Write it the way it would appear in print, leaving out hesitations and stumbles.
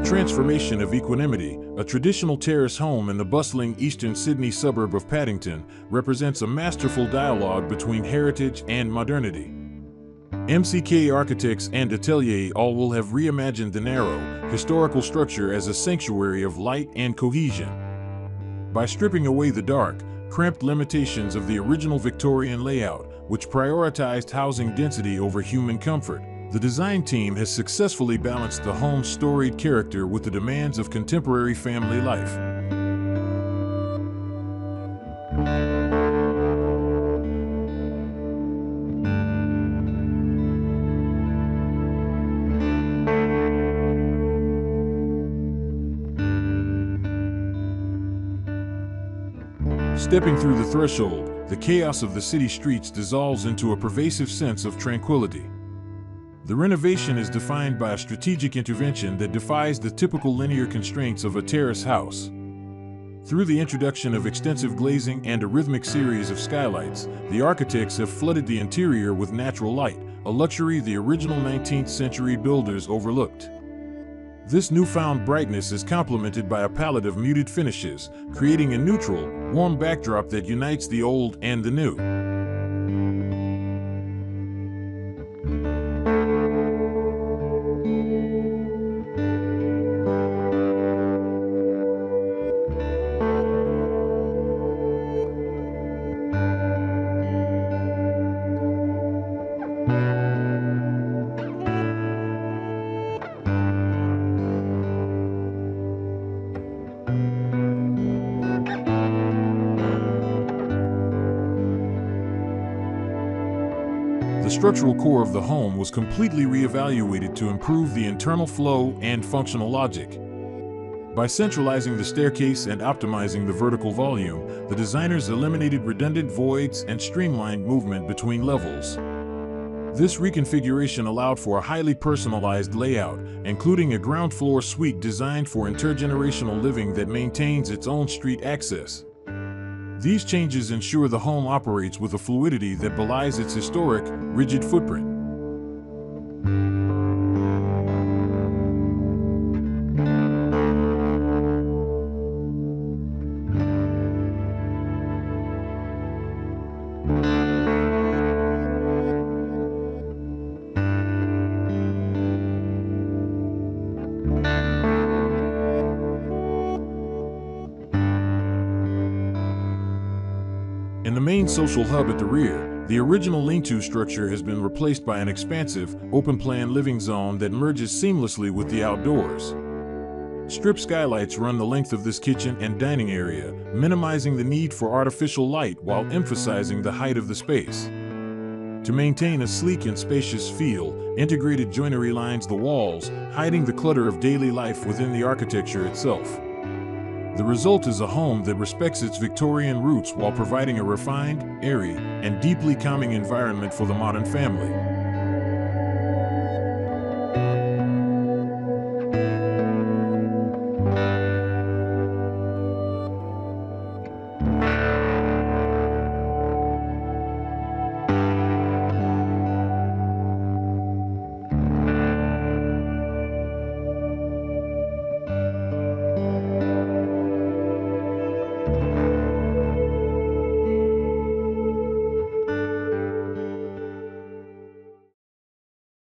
transformation of Equanimity, a traditional terrace home in the bustling eastern Sydney suburb of Paddington, represents a masterful dialogue between heritage and modernity. MCK architects and Atelier Alwill have reimagined the narrow, historical structure as a sanctuary of light and cohesion. By stripping away the dark, cramped limitations of the original Victorian layout, which prioritized housing density over human comfort, the design team has successfully balanced the home's storied character with the demands of contemporary family life. Stepping through the threshold, the chaos of the city streets dissolves into a pervasive sense of tranquility. The renovation is defined by a strategic intervention that defies the typical linear constraints of a terrace house. Through the introduction of extensive glazing and a rhythmic series of skylights, the architects have flooded the interior with natural light, a luxury the original 19th century builders overlooked. This newfound brightness is complemented by a palette of muted finishes, creating a neutral, warm backdrop that unites the old and the new. The structural core of the home was completely reevaluated to improve the internal flow and functional logic. By centralizing the staircase and optimizing the vertical volume, the designers eliminated redundant voids and streamlined movement between levels. This reconfiguration allowed for a highly personalized layout, including a ground floor suite designed for intergenerational living that maintains its own street access. These changes ensure the home operates with a fluidity that belies its historic, rigid footprint. In the main social hub at the rear, the original lean-to structure has been replaced by an expansive, open-plan living zone that merges seamlessly with the outdoors. Strip skylights run the length of this kitchen and dining area, minimizing the need for artificial light while emphasizing the height of the space. To maintain a sleek and spacious feel, integrated joinery lines the walls, hiding the clutter of daily life within the architecture itself. The result is a home that respects its Victorian roots while providing a refined, airy, and deeply calming environment for the modern family.